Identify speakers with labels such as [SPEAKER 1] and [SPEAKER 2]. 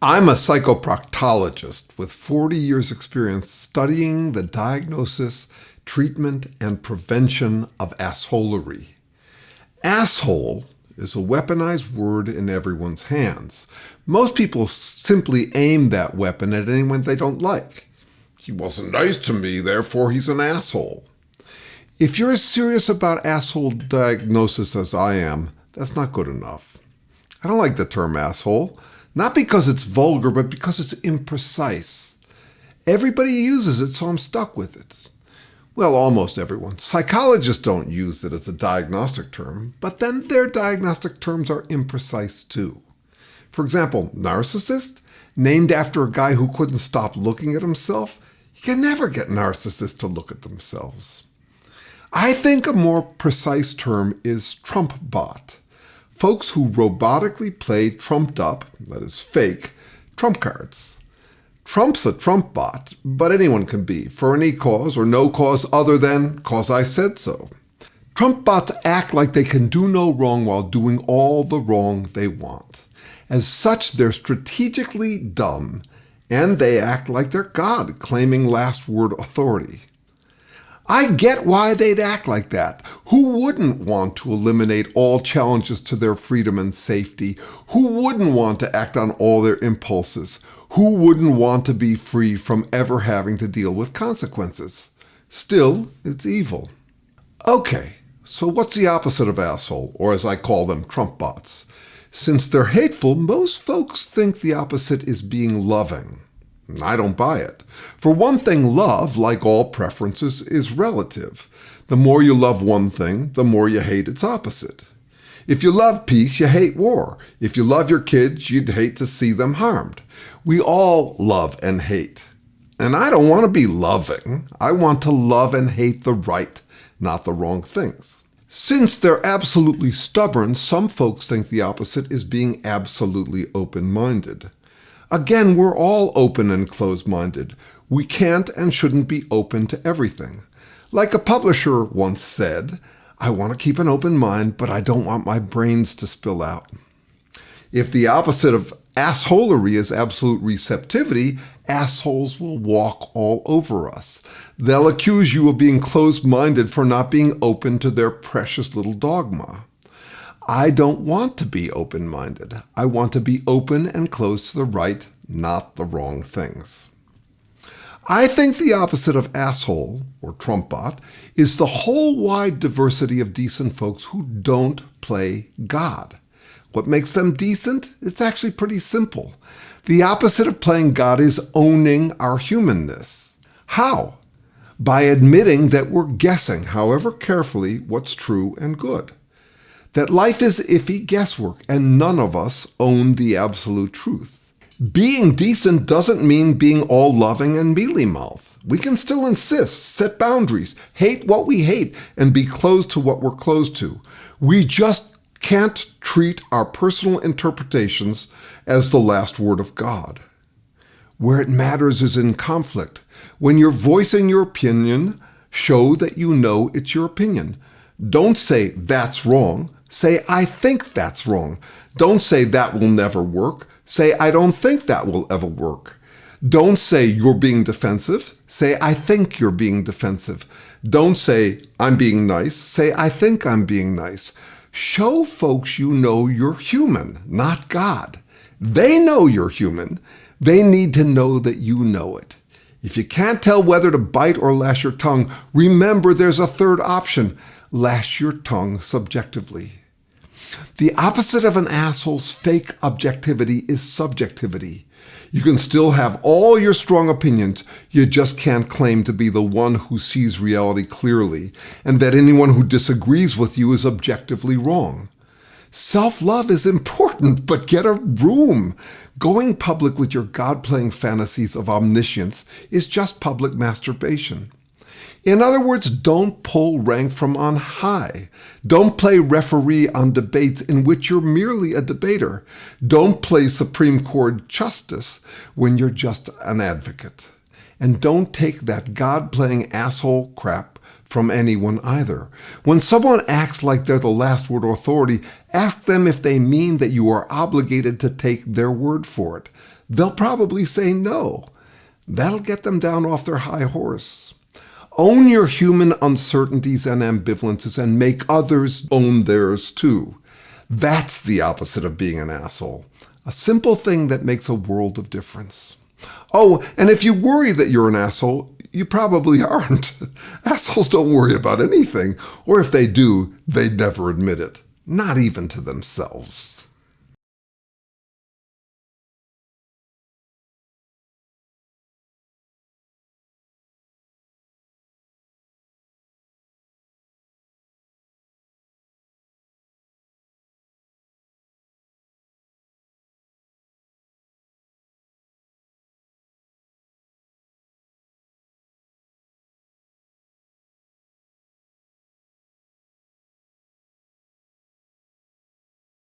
[SPEAKER 1] I'm a psychoproctologist with 40 years experience studying the diagnosis, treatment, and prevention of assholery. Asshole is a weaponized word in everyone's hands. Most people simply aim that weapon at anyone they don't like. He wasn't nice to me, therefore he's an asshole. If you're as serious about asshole diagnosis as I am, that's not good enough. I don't like the term asshole. Not because it's vulgar, but because it's imprecise. Everybody uses it, so I'm stuck with it. Well, almost everyone. Psychologists don't use it as a diagnostic term, but then their diagnostic terms are imprecise too. For example, narcissist, named after a guy who couldn't stop looking at himself. You can never get narcissists to look at themselves. I think a more precise term is Trump bot. Folks who robotically play trumped up, that is fake, trump cards. Trump's a Trump bot, but anyone can be, for any cause or no cause other than cause I said so. Trump bots act like they can do no wrong while doing all the wrong they want. As such, they're strategically dumb, and they act like they're God, claiming last word authority. I get why they'd act like that. Who wouldn't want to eliminate all challenges to their freedom and safety? Who wouldn't want to act on all their impulses? Who wouldn't want to be free from ever having to deal with consequences? Still, it's evil. Okay, so what's the opposite of asshole, or as I call them, Trump bots? Since they're hateful, most folks think the opposite is being loving. I don't buy it. For one thing, love, like all preferences, is relative. The more you love one thing, the more you hate its opposite. If you love peace, you hate war. If you love your kids, you'd hate to see them harmed. We all love and hate. And I don't want to be loving. I want to love and hate the right, not the wrong things. Since they're absolutely stubborn, some folks think the opposite is being absolutely open-minded. Again, we're all open and closed-minded. We can't and shouldn't be open to everything. Like a publisher once said, I want to keep an open mind, but I don't want my brains to spill out. If the opposite of assholery is absolute receptivity, assholes will walk all over us. They'll accuse you of being closed-minded for not being open to their precious little dogma. I don't want to be open-minded. I want to be open and close to the right, not the wrong things. I think the opposite of asshole, or Trump bot, is the whole wide diversity of decent folks who don't play God. What makes them decent? It's actually pretty simple. The opposite of playing God is owning our humanness. How? By admitting that we're guessing, however carefully, what's true and good. That life is iffy guesswork, and none of us own the absolute truth. Being decent doesn't mean being all loving and mealy-mouthed. We can still insist, set boundaries, hate what we hate, and be closed to what we're closed to. We just can't treat our personal interpretations as the last word of God. Where it matters is in conflict. When you're voicing your opinion, show that you know it's your opinion. Don't say, that's wrong. Say, I think that's wrong. Don't say that will never work. Say, I don't think that will ever work. Don't say you're being defensive. Say, I think you're being defensive. Don't say, I'm being nice. Say, I think I'm being nice. Show folks you know you're human, not God. They know you're human. They need to know that you know it. If you can't tell whether to bite or lash your tongue, remember there's a third option. Lash your tongue subjectively. The opposite of an asshole's fake objectivity is subjectivity. You can still have all your strong opinions, you just can't claim to be the one who sees reality clearly, and that anyone who disagrees with you is objectively wrong. Self-love is important, but get a room. Going public with your God-playing fantasies of omniscience is just public masturbation. In other words, don't pull rank from on high. Don't play referee on debates in which you're merely a debater. Don't play Supreme Court justice when you're just an advocate. And don't take that God-playing asshole crap from anyone either. When someone acts like they're the last word authority, ask them if they mean that you are obligated to take their word for it. They'll probably say no. That'll get them down off their high horse. Own your human uncertainties and ambivalences and make others own theirs too. That's the opposite of being an asshole. A simple thing that makes a world of difference. Oh, and if you worry that you're an asshole, you probably aren't. Assholes don't worry about anything, or if they do, they'd never admit it, not even to themselves.